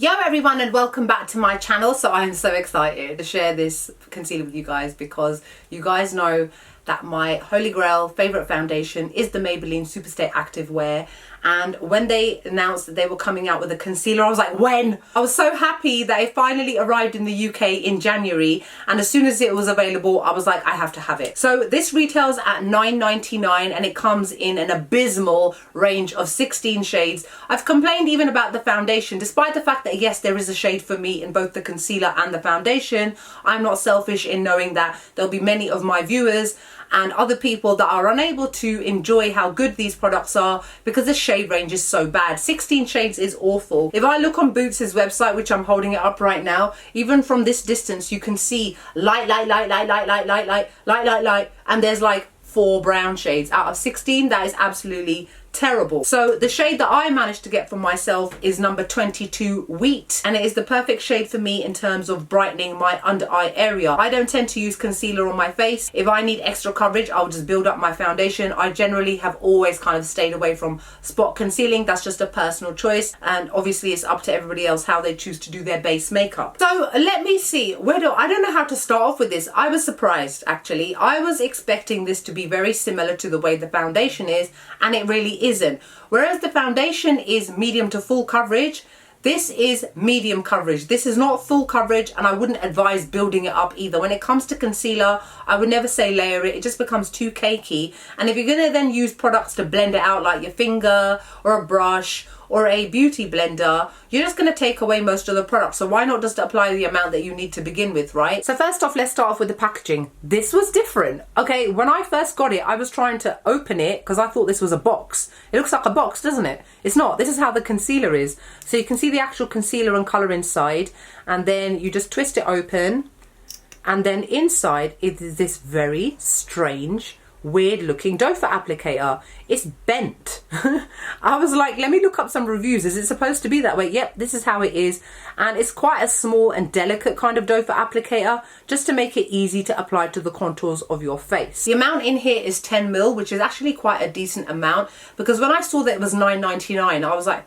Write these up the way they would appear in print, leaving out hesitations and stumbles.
Yo everyone, and welcome back to my channel. So I'm so excited to share this concealer with you guys because you guys know that my holy grail favorite foundation is the Maybelline SuperStay Active Wear. And when they announced that they were coming out with a concealer, I was like, when? I was so happy that it finally arrived in the UK in January, and as soon as it was available, I was like, I have to have it. So this retails at $9.99 and it comes in an abysmal range of 16 shades. I've complained even about the foundation, despite the fact that yes, there is a shade for me in both the concealer and the foundation. I'm not selfish in knowing that there'll be many of my viewers and other people that are unable to enjoy how good these products are because the shade range is so bad. 16 shades is awful. If I look on Boots' website, which I'm holding it up right now, even from this distance you can see light, and there's like 4 brown shades out of 16. That is absolutely terrible. So the shade that I managed to get for myself is number 22 Wheat, and it is the perfect shade for me in terms of brightening my under eye area. I don't tend to use concealer on my face. If I need extra coverage, I'll just build up my foundation. I generally have always kind of stayed away from spot concealing. That's just a personal choice, and obviously it's up to everybody else how they choose to do their base makeup. So let me see, I don't know how to start off with this. I was surprised actually. I was expecting this to be very similar to the way the foundation is, and it really isn't. Whereas the foundation is medium to full coverage, this is medium coverage. This is not full coverage, and I wouldn't advise building it up either. When it comes to concealer, I would never say layer it. It just becomes too cakey. And if you're going to then use products to blend it out like your finger or a brush or a beauty blender, you're just going to take away most of the product. So why not just apply the amount that you need to begin with, right? So first off, let's start off with the packaging. This was different. Okay, when I first got it, I was trying to open it because I thought this was a box. It looks like a box, doesn't it? It's not. This is how the concealer is. So you can see the actual concealer and colour inside, and then you just twist it open, and then inside it is this very strange, weird looking doe foot applicator. It's bent. I was like, let me look up some reviews. Is it supposed to be that way? Yep, this is how it is. And it's quite a small and delicate kind of doe foot applicator, just to make it easy to apply to the contours of your face. The amount in here is 10 ml, which is actually quite a decent amount, because when I saw that it was $9.99, I was like,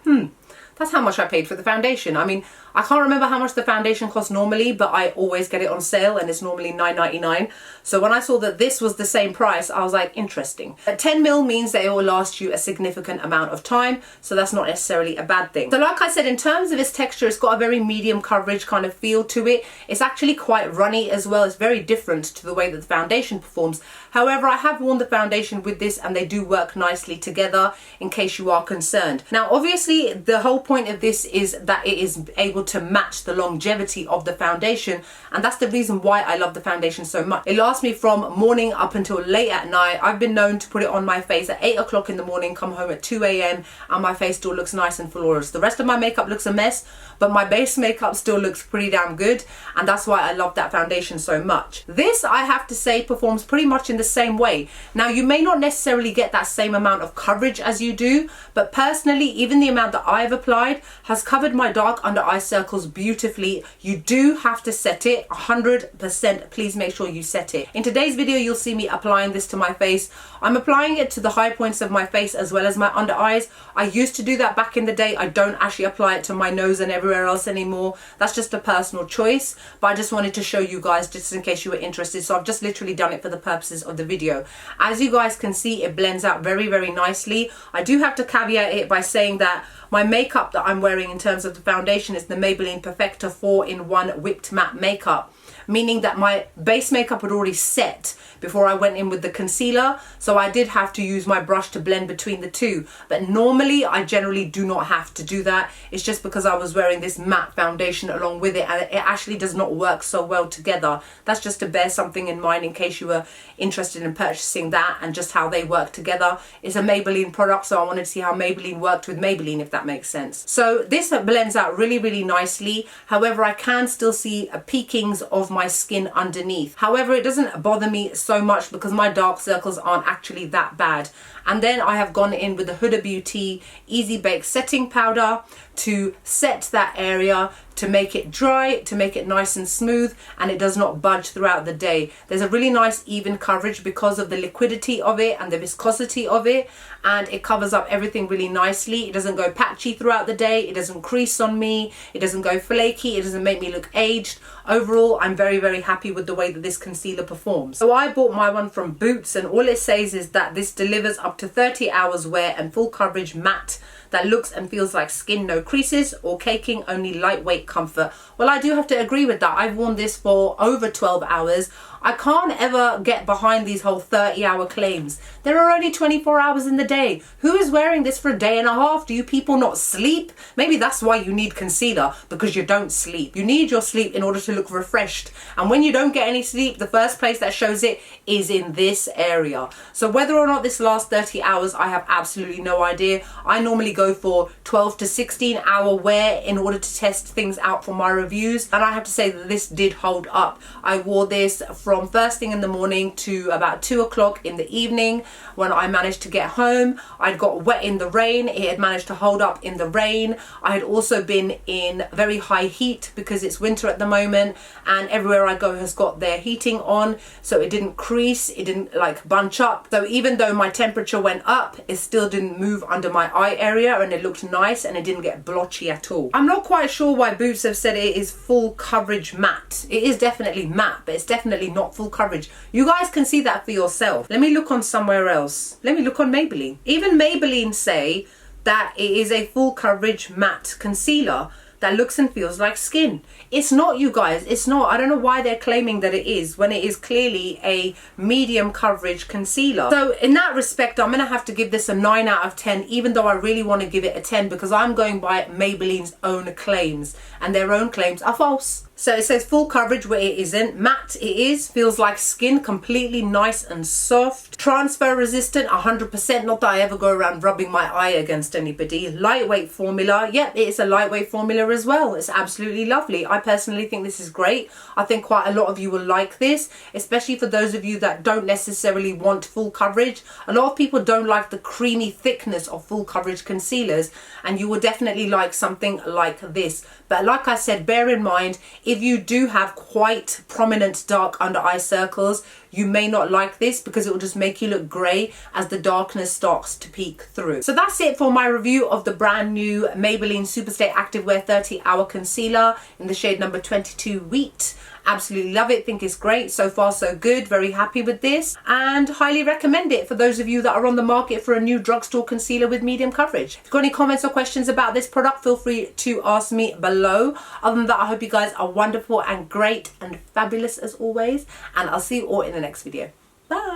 that's how much I paid for the foundation. I mean, I can't remember how much the foundation costs normally, but I always get it on sale and it's normally $9.99. So when I saw that this was the same price, I was like, interesting. 10 ml means that it will last you a significant amount of time, so that's not necessarily a bad thing. So like I said, in terms of its texture, it's got a very medium coverage kind of feel to it. It's actually quite runny as well. It's very different to the way that the foundation performs. However, I have worn the foundation with this and they do work nicely together in case you are concerned. Now, obviously, the whole point of this is that it is able to match the longevity of the foundation, and that's the reason why I love the foundation so much. It lasts me from morning up until late at night. I've been known to put it on my face at 8 o'clock in the morning, come home at 2 a.m. and my face still looks nice and flawless. The rest of my makeup looks a mess, but my base makeup still looks pretty damn good, and that's why I love that foundation so much. This, I have to say, performs pretty much in the same way. Now, you may not necessarily get that same amount of coverage as you do, but personally, even the amount that I've applied has covered my dark under eye circles beautifully. You do have to set it 100%. Please make sure you set it. In today's video, you'll see me applying this to my face. I'm applying it to the high points of my face as well as my under eyes. I used to do that back in the day. I don't actually apply it to my nose and everywhere else anymore. That's just a personal choice, but I just wanted to show you guys just in case you were interested. So I've just literally done it for the purposes of the video. As you guys can see, it blends out very, very nicely. I do have to caveat it by saying that my makeup that I'm wearing in terms of the foundation is the Maybelline Perfecta 4-in-1 Whipped Matte Makeup, meaning that my base makeup had already set before I went in with the concealer, so I did have to use my brush to blend between the two. But normally I generally do not have to do that. It's just because I was wearing this matte foundation along with it, and it actually does not work so well together. That's just to bear something in mind in case you were interested in purchasing that and just how they work together. It's a Maybelline product, so I wanted to see how Maybelline worked with Maybelline, if that makes sense. So this blends out really, really nicely. However, I can still see peakings of my skin underneath. However, it doesn't bother me so much because my dark circles aren't actually that bad. And then I have gone in with the Huda Beauty Easy Bake Setting Powder. to set that area, to make it dry, to make it nice and smooth, and it does not budge throughout the day. There's a really nice even coverage because of the liquidity of it and the viscosity of it, and it covers up everything really nicely. It doesn't go patchy throughout the day, it doesn't crease on me, it doesn't go flaky, it doesn't make me look aged. Overall, I'm very, very happy with the way that this concealer performs. So I bought my one from Boots, and all it says is that this delivers up to 30 hours wear and full coverage matte that looks and feels like skin, no creases or caking, only lightweight comfort. Well, I do have to agree with that. I've worn this for over 12 hours. I can't ever get behind these whole 30-hour claims. There are only 24 hours in the day. Who is wearing this for a day and a half? Do you people not sleep? Maybe that's why you need concealer, because you don't sleep. You need your sleep in order to look refreshed. And when you don't get any sleep, the first place that shows it is in this area. So whether or not this lasts 30 hours, I have absolutely no idea. I normally go for 12 to 16 hour wear in order to test things out for my reviews. And I have to say that this did hold up. I wore this from first thing in the morning to about 2 o'clock in the evening. When I managed to get home, I'd got wet in the rain. It had managed to hold up in the rain. I had also been in very high heat because it's winter at the moment, and everywhere I go has got their heating on, so it didn't crease, it didn't like bunch up. So even though my temperature went up, it still didn't move under my eye area, and it looked nice and it didn't get blotchy at all. I'm not quite sure why Boots have said it is full coverage matte. It is definitely matte, but it's definitely not full coverage. You guys can see that for yourself. Let me look on somewhere else. Let me look on Maybelline. Even Maybelline say that it is a full coverage matte concealer that looks and feels like skin. It's not, you guys, it's not. I don't know why they're claiming that it is when it is clearly a medium coverage concealer. So in that respect, I'm gonna have to give this a 9 out of 10, even though I really want to give it a 10, because I'm going by Maybelline's own claims, and their own claims are false. So it says full coverage where it isn't. Matte it is, feels like skin, completely nice and soft. Transfer resistant, 100%. Not that I ever go around rubbing my eye against anybody. Lightweight formula. Yep, it's a lightweight formula as well. It's absolutely lovely. I personally think this is great. I think quite a lot of you will like this, especially for those of you that don't necessarily want full coverage. A lot of people don't like the creamy thickness of full coverage concealers, and you will definitely like something like this. But like I said, bear in mind, if you do have quite prominent dark under eye circles, you may not like this because it will just make you look grey as the darkness starts to peek through. So that's it for my review of the brand new Maybelline SuperStay Activewear 30-Hour Concealer in the shade number 22 Wheat. Absolutely love it, think it's great. So far so good, very happy with this, and highly recommend it for those of you that are on the market for a new drugstore concealer with medium coverage. If you've got any comments or questions about this product, feel free to ask me below. Other than that, I hope you guys are wonderful and great and fabulous as always, and I'll see you all in the next video. Bye.